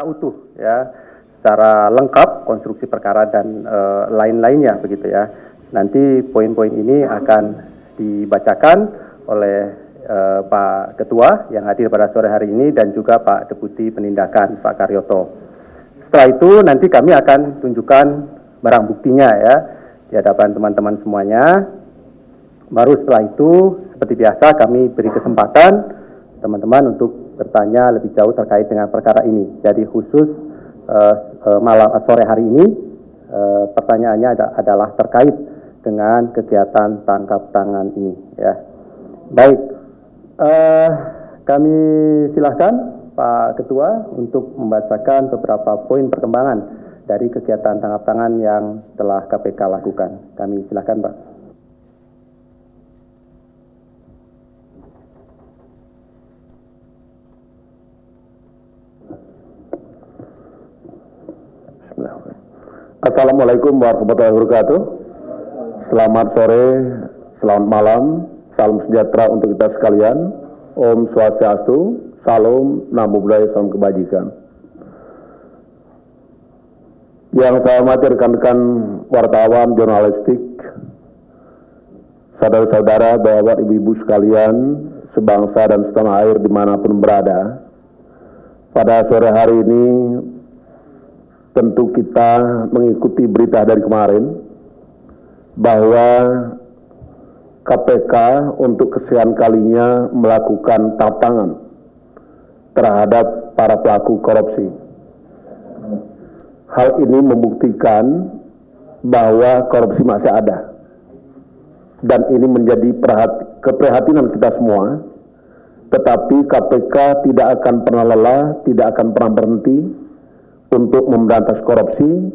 utuh ya, secara lengkap konstruksi perkara dan lain-lainnya begitu ya. Nanti poin-poin ini akan dibacakan oleh Pak Ketua yang hadir pada sore hari ini dan juga Pak Deputi Penindakan Pak Karyoto. Setelah itu nanti kami akan tunjukkan barang buktinya ya di hadapan teman-teman semuanya. Baru setelah itu seperti biasa kami beri kesempatan teman-teman untuk bertanya lebih jauh terkait dengan perkara ini. Jadi khusus sore hari ini pertanyaannya adalah terkait dengan kegiatan tangkap tangan ini ya. Baik, kami silakan Pak Ketua untuk membacakan beberapa poin perkembangan dari kegiatan tangkap tangan yang telah KPK lakukan. Kami silakan Pak. Assalamualaikum warahmatullahi wabarakatuh. Selamat sore, selamat malam, salam sejahtera untuk kita sekalian. Om Swastiastu, Salam, Namo Buddhaya, Salam Kebajikan. Yang saya hormati rekan-rekan wartawan, jurnalistik, saudara-saudara, bapak, ibu-ibu sekalian, sebangsa dan setanah air dimanapun berada. Pada sore hari ini, tentu kita mengikuti berita dari kemarin bahwa KPK untuk kesekian kalinya melakukan tangkap tangan terhadap para pelaku korupsi. Hal ini membuktikan bahwa korupsi masih ada. Dan ini menjadi keprihatinan kita semua. Tetapi KPK tidak akan pernah lelah, tidak akan pernah berhenti untuk memberantas korupsi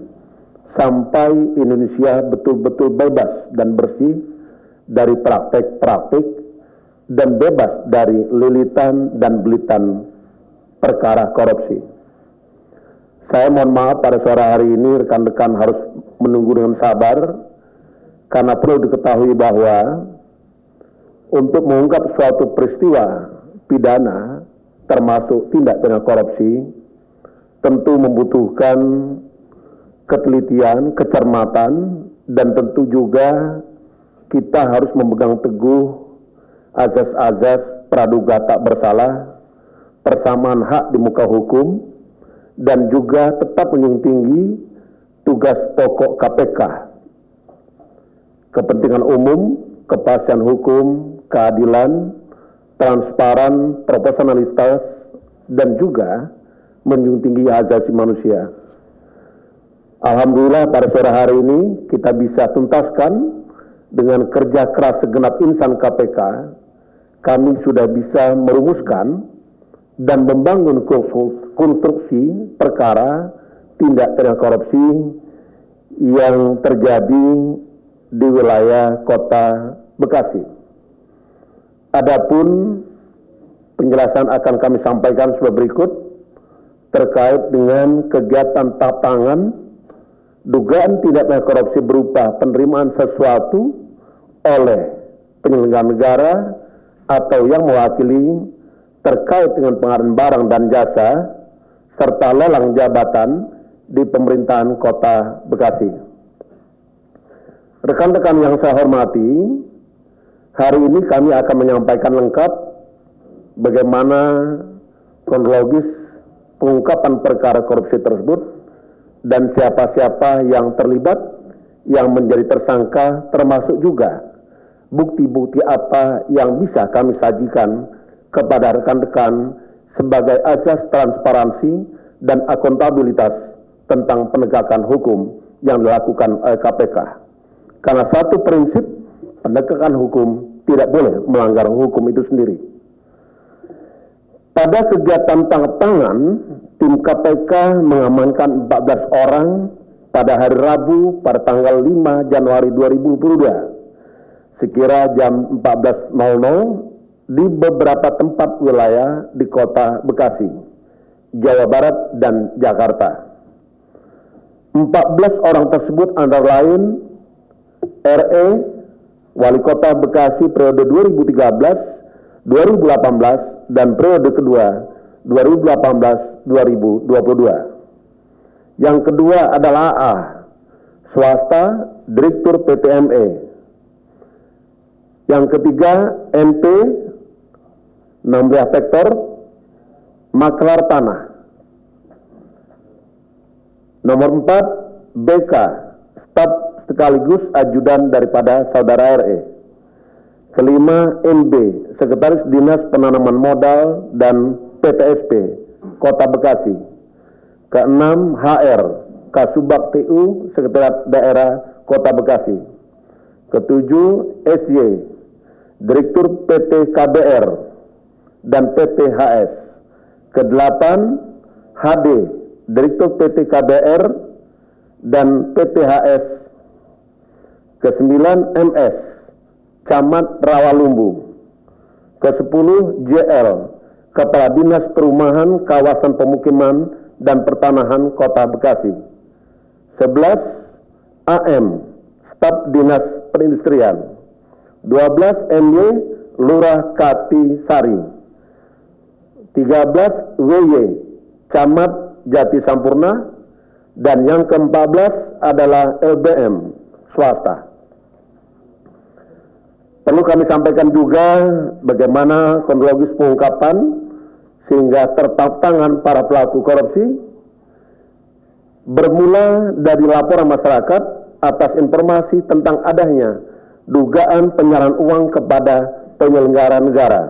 sampai Indonesia betul-betul bebas dan bersih dari praktek-praktek dan bebas dari lilitan dan belitan perkara korupsi. Saya mohon maaf pada sore hari ini rekan-rekan harus menunggu dengan sabar karena perlu diketahui bahwa untuk mengungkap suatu peristiwa pidana termasuk tindak pidana korupsi tentu membutuhkan ketelitian, kecermatan, dan tentu juga kita harus memegang teguh azas-azas praduga tak bersalah, persamaan hak di muka hukum, dan juga tetap menjunjung tinggi tugas pokok KPK, kepentingan umum, kepastian hukum, keadilan, transparan, proporsionalitas, dan juga menjunjung tinggi asasi manusia. Alhamdulillah pada sore hari ini kita bisa tuntaskan dengan kerja keras segenap insan KPK. Kami sudah bisa merumuskan dan membangun konstruksi perkara tindak pidana korupsi yang terjadi di wilayah Kota Bekasi. Adapun penjelasan akan kami sampaikan sebagai berikut terkait dengan kegiatan tangkap tangan dugaan tindak pidana korupsi berupa penerimaan sesuatu oleh penyelenggara negara atau yang mewakili terkait dengan pengadaan barang dan jasa serta lelang jabatan di pemerintahan Kota Bekasi. Rekan-rekan yang saya hormati, hari ini kami akan menyampaikan lengkap bagaimana kronologis pengungkapan perkara korupsi tersebut dan siapa-siapa yang terlibat, yang menjadi tersangka, termasuk juga bukti-bukti apa yang bisa kami sajikan kepada rekan-rekan sebagai asas transparansi dan akuntabilitas tentang penegakan hukum yang dilakukan oleh KPK. Karena satu prinsip, penegakan hukum tidak boleh melanggar hukum itu sendiri. Pada kegiatan tangkap tangan, tim KPK mengamankan 14 orang pada hari Rabu pada tanggal 5 Januari 2022 sekira jam 14.00 di beberapa tempat wilayah di Kota Bekasi, Jawa Barat, dan Jakarta. 14 orang tersebut antara lain RE, Wali Kota Bekasi periode 2013, 2018, dan periode kedua 2018-2022. Yang kedua adalah AA, swasta, Direktur PT ME. Yang ketiga NP, 16 hektar, maklar tanah. Nomor 4, BK, staf sekaligus ajudan daripada saudara RE. Kelima, NB, Sekretaris Dinas Penanaman Modal dan PTSP, Kota Bekasi. Keenam, HR, Kasubag TU, Sekretariat Daerah Kota Bekasi. Ketujuh, SY, Direktur PT KBR dan PT HS. Kedelapan, HD, Direktur PT KBR dan PT HS. Kesembilan, MS, Camat Rawalumbu. Kesepuluh, JL, Kepala Dinas Perumahan, Kawasan Pemukiman dan Pertanahan Kota Bekasi. 11, AM, Staf Dinas Perindustrian. 12, MY, Lurah Kati Sari. 13, WY, Camat Jati Sampurna. Dan yang ke-14 adalah LBM, swasta. Perlu kami sampaikan juga bagaimana kronologis pengungkapan sehingga tertangkap tangan para pelaku korupsi, bermula dari laporan masyarakat atas informasi tentang adanya dugaan penyerahan uang kepada penyelenggara negara.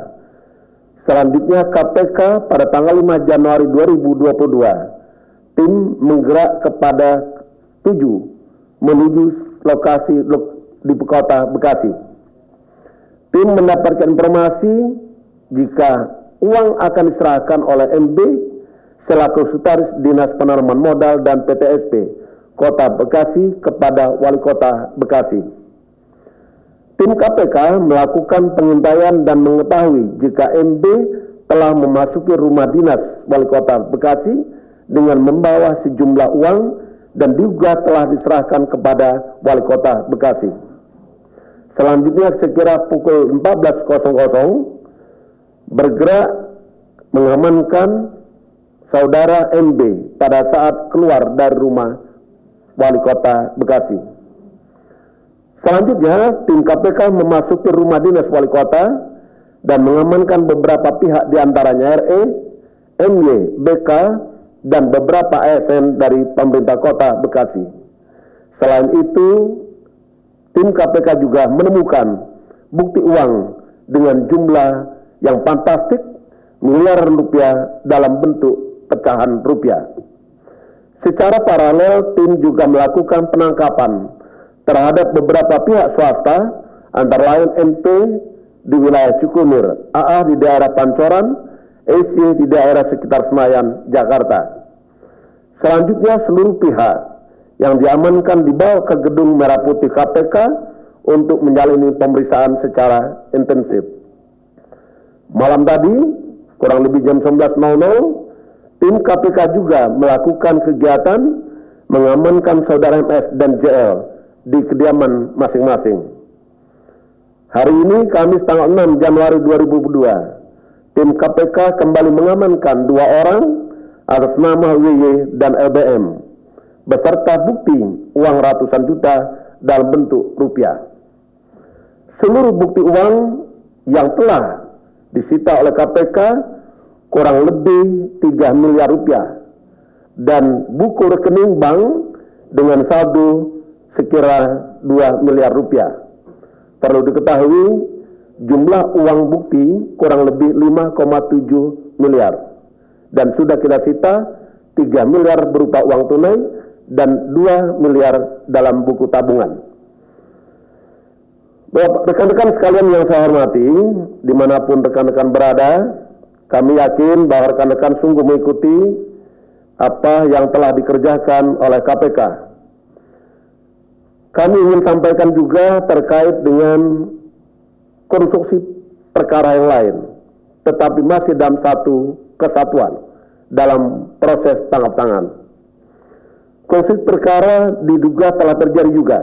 Selanjutnya KPK pada tanggal 5 Januari 2022, tim menggerak kepada 7 menuju lokasi di Kota Bekasi. Tim mendapatkan informasi jika uang akan diserahkan oleh MB selaku Sekretaris Dinas Penanaman Modal dan PTSP Kota Bekasi kepada Wali Kota Bekasi. Tim KPK melakukan pengintaian dan mengetahui jika MB telah memasuki rumah dinas Wali Kota Bekasi dengan membawa sejumlah uang dan juga telah diserahkan kepada Wali Kota Bekasi. Selanjutnya sekira pukul 14.00 bergerak mengamankan saudara MB pada saat keluar dari rumah Wali Kota Bekasi. Selanjutnya, tim KPK memasuki rumah dinas Wali Kota dan mengamankan beberapa pihak diantaranya RE, MY, BK, dan beberapa ASN dari pemerintah Kota Bekasi. Selain itu, tim KPK juga menemukan bukti uang dengan jumlah yang fantastik miliaran rupiah dalam bentuk pecahan rupiah. Secara paralel, tim juga melakukan penangkapan terhadap beberapa pihak swasta, antara lain MP di wilayah Cikunir, AA di daerah Pancoran, SY di daerah sekitar Senayan, Jakarta. Selanjutnya, seluruh pihak yang diamankan dibawa ke gedung Merah Putih KPK untuk menjalani pemeriksaan secara intensif. Malam tadi, kurang lebih jam 19.00, tim KPK juga melakukan kegiatan mengamankan saudara MS dan JL di kediaman masing-masing. Hari ini, Kamis tanggal 6 Januari 2022, tim KPK kembali mengamankan 2 orang atas nama WY dan LBM, beserta bukti uang ratusan juta dalam bentuk rupiah. Seluruh bukti uang yang telah disita oleh KPK kurang lebih 3 miliar rupiah dan buku rekening bank dengan saldo sekira 2 miliar rupiah. Perlu diketahui jumlah uang bukti kurang lebih 5,7 miliar dan sudah kita sita 3 miliar berupa uang tunai dan 2 miliar dalam buku tabungan. Rekan-rekan sekalian yang saya hormati, dimanapun rekan-rekan berada, kami yakin bahwa rekan-rekan sungguh mengikuti apa yang telah dikerjakan oleh KPK. Kami ingin sampaikan juga terkait dengan konstruksi perkara yang lain, tetapi masih dalam satu kesatuan dalam proses tangkap tangan. Konstruksi perkara diduga telah terjadi juga.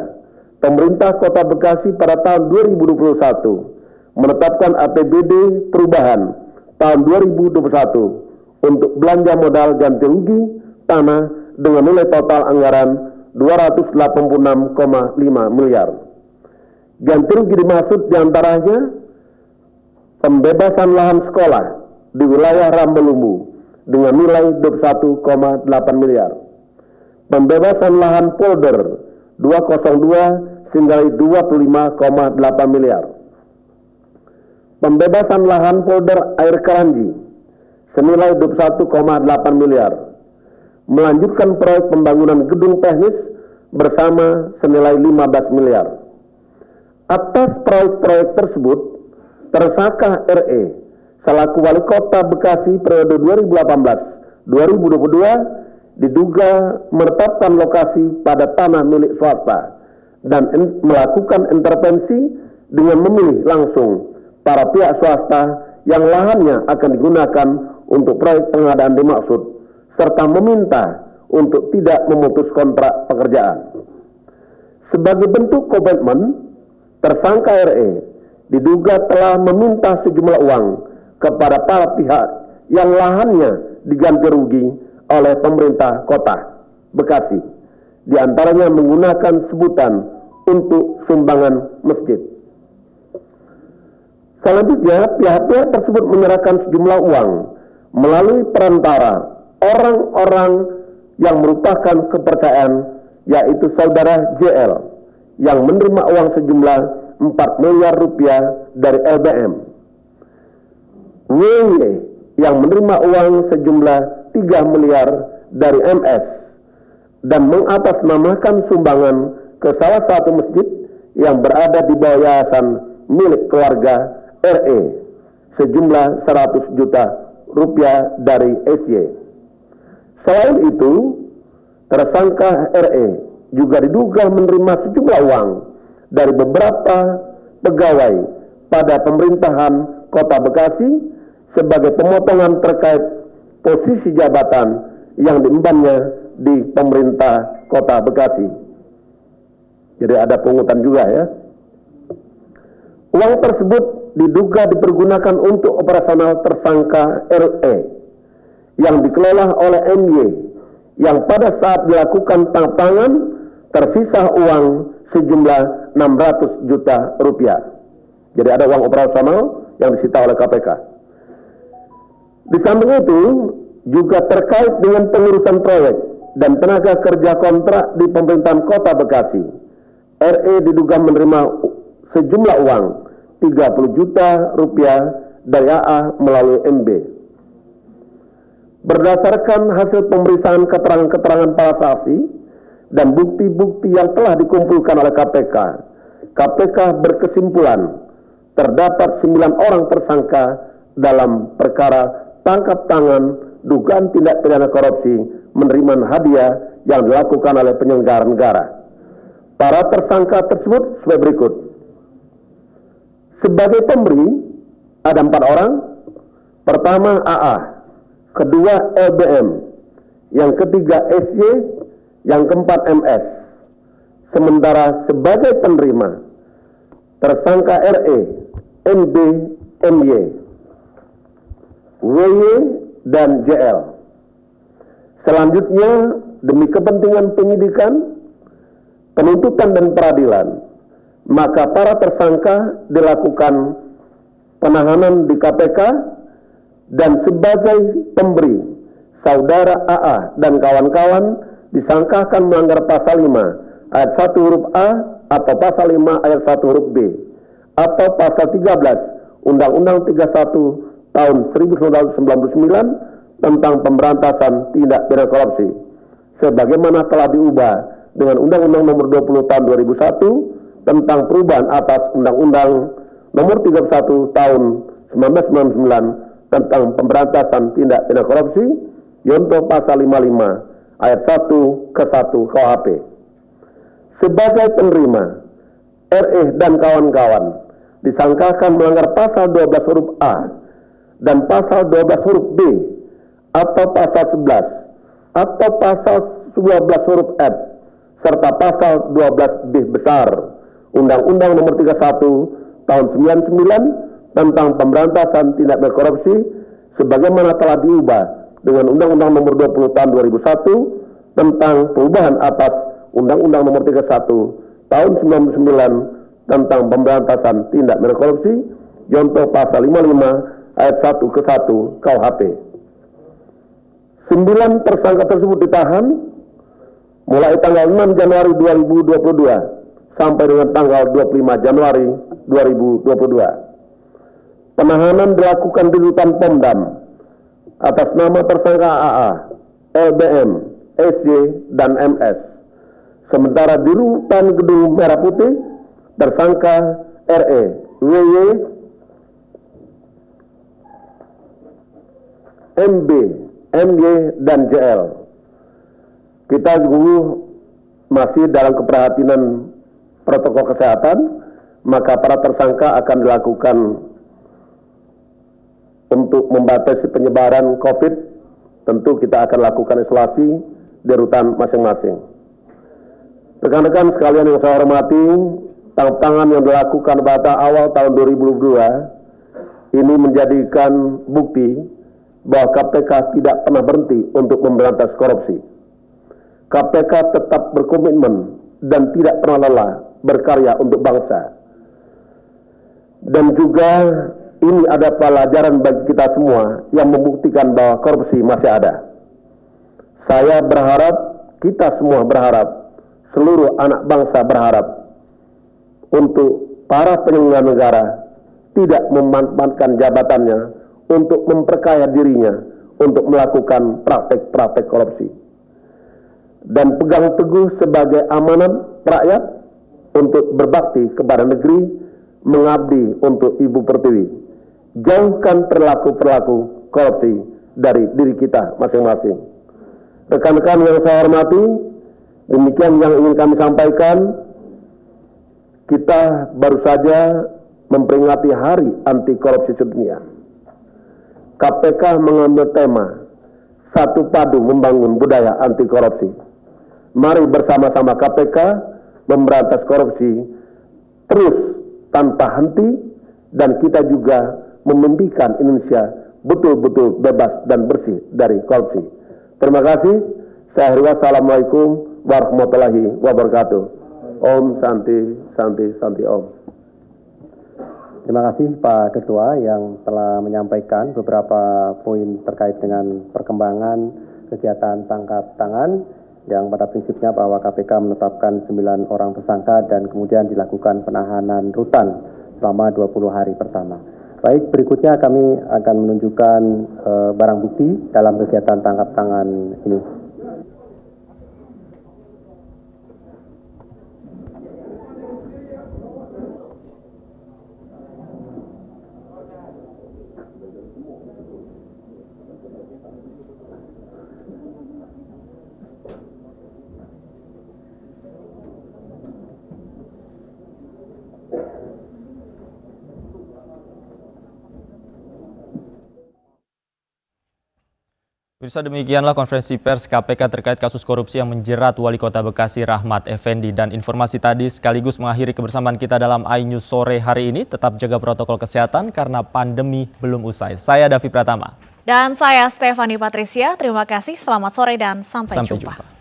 Pemerintah Kota Bekasi pada tahun 2021 menetapkan APBD perubahan tahun 2021 untuk belanja modal ganti rugi tanah dengan nilai total anggaran 286,5 miliar. Ganti rugi dimaksud diantaranya pembebasan lahan sekolah di wilayah Rambelumbu dengan nilai 21,8 miliar. Pembebasan lahan polder 202 senilai 25,8 miliar. Pembebasan lahan polder Air Keranji senilai 21,8 miliar. Melanjutkan proyek pembangunan gedung teknis bersama senilai 15 miliar. Atas proyek-proyek tersebut, tersangka RE selaku Wali Kota Bekasi periode 2018-2022 diduga menetapkan lokasi pada tanah milik swasta dan melakukan intervensi dengan memilih langsung para pihak swasta yang lahannya akan digunakan untuk proyek pengadaan dimaksud, serta meminta untuk tidak memutus kontrak pekerjaan. Sebagai bentuk komitmen, tersangka RE diduga telah meminta sejumlah uang kepada para pihak yang lahannya diganti rugi oleh pemerintah kota Bekasi, diantaranya menggunakan sebutan untuk sumbangan masjid. Selanjutnya, pihak-pihak tersebut menyerahkan sejumlah uang melalui perantara orang-orang yang merupakan kepercayaan, yaitu saudara JL yang menerima uang sejumlah 4 miliar rupiah dari LBM, WY yang menerima uang sejumlah 3 miliar dari MS dan mengatasnamakan sumbangan ke salah satu masjid yang berada di bawah yayasan milik keluarga RE sejumlah 100 juta rupiah dari SY. Selain itu, tersangka RE juga diduga menerima sejumlah uang dari beberapa pegawai pada pemerintahan Kota Bekasi sebagai pemotongan terkait posisi jabatan yang diembannya di pemerintah Kota Bekasi. Jadi ada pungutan juga ya. Uang tersebut diduga dipergunakan untuk operasional tersangka RE yang dikelola oleh MY yang pada saat dilakukan tangkap tangan tersisa uang sejumlah 600 juta rupiah. Jadi ada uang operasional yang disita oleh KPK. Di samping itu juga terkait dengan pengurusan proyek dan tenaga kerja kontrak di pemerintahan Kota Bekasi, RE diduga menerima sejumlah uang 30 juta rupiah dari AA melalui MB. Berdasarkan hasil pemeriksaan keterangan-keterangan para saksi dan bukti-bukti yang telah dikumpulkan oleh KPK, KPK berkesimpulan terdapat 9 orang tersangka dalam perkara tangkap tangan dugaan tindak pidana korupsi menerima hadiah yang dilakukan oleh penyelenggara negara. Para tersangka tersebut sebagai berikut. Sebagai pemberi ada 4 orang. Pertama AA, kedua LBM, yang ketiga SY, yang keempat MS. Sementara sebagai penerima tersangka RE, MB, MY, WY, dan JL. Selanjutnya, demi kepentingan penyidikan, penuntutan dan peradilan, maka para tersangka dilakukan penahanan di KPK dan sebagai pemberi, saudara AA dan kawan-kawan disangkakan melanggar pasal 5 ayat 1 huruf A atau pasal 5 ayat 1 huruf B atau pasal 13 Undang-Undang 31 tahun 1999 tentang pemberantasan tindak pidana korupsi sebagaimana telah diubah dengan Undang-Undang nomor 20 tahun 2001 tentang perubahan atas Undang-Undang nomor 31 tahun 1999 tentang pemberantasan tindak pidana korupsi yaitu pasal 55 ayat 1 ke 1 KUHP. Sebagai penerima, RE dan kawan-kawan disangkakan melanggar pasal 12 huruf A dan pasal 12 huruf B atau pasal 11 atau pasal 12 huruf F serta pasal 12 B besar Undang-Undang nomor 31 tahun 99 tentang pemberantasan tindak pidana korupsi sebagaimana telah diubah dengan Undang-Undang Nomor 20 Tahun 2001 tentang perubahan atas Undang-Undang Nomor 31 Tahun 99 tentang pemberantasan tindak pidana korupsi, Yonto Pasal 55 Ayat 1 ke 1 KUHP. 9 tersangka tersebut ditahan mulai tanggal 6 Januari 2022 sampai dengan tanggal 25 Januari 2022. Penahanan dilakukan di Rutan Pomdam atas nama tersangka AA, LBM, SY, dan MS. Sementara di Rutan Gedung Merah Putih, tersangka RE, WY, MB, MY, dan JL. Kita juga masih dalam keprihatinan protokol kesehatan, maka para tersangka akan dilakukan untuk membatasi penyebaran COVID. Tentu kita akan lakukan isolasi di rutan masing-masing. Rekan-rekan sekalian yang saya hormati, tangkap tangan yang dilakukan pada awal tahun 2022 ini menjadikan bukti bahwa KPK tidak pernah berhenti untuk memberantas korupsi. KPK tetap berkomitmen dan tidak pernah lelah berkarya untuk bangsa. Dan juga ini ada pelajaran bagi kita semua yang membuktikan bahwa korupsi masih ada. Saya berharap, kita semua berharap, seluruh anak bangsa berharap untuk para penyelenggara negara tidak memanfaatkan jabatannya untuk memperkaya dirinya untuk melakukan praktek-praktek korupsi. Dan pegang teguh sebagai amanat rakyat untuk berbakti kepada negeri, mengabdi untuk Ibu Pertiwi. Jauhkan perilaku-perilaku korupsi dari diri kita masing-masing. Rekan-rekan yang saya hormati, demikian yang ingin kami sampaikan. Kita baru saja memperingati Hari Anti Korupsi Sedunia. KPK mengambil tema Satu Padu Membangun Budaya Anti Korupsi. Mari bersama-sama KPK memberantas korupsi terus tanpa henti, dan kita juga memimpikan Indonesia betul-betul bebas dan bersih dari korupsi. Terima kasih. Saya akhiri, wassalamualaikum warahmatullahi wabarakatuh. Om Santi, Santi, Santi Om. Terima kasih Pak Ketua yang telah menyampaikan beberapa poin terkait dengan perkembangan kegiatan tangkap tangan yang pada prinsipnya bahwa KPK menetapkan 9 orang tersangka dan kemudian dilakukan penahanan rutan selama 20 hari pertama. Baik, berikutnya kami akan menunjukkan barang bukti dalam kegiatan tangkap tangan ini. Pemirsa, demikianlah konferensi pers KPK terkait kasus korupsi yang menjerat Wali Kota Bekasi Rahmat Effendi. Dan informasi tadi sekaligus mengakhiri kebersamaan kita dalam iNews sore hari ini. Tetap jaga protokol kesehatan karena pandemi belum usai. Saya Davi Pratama. Dan saya Stefani Patricia. Terima kasih, selamat sore dan sampai jumpa.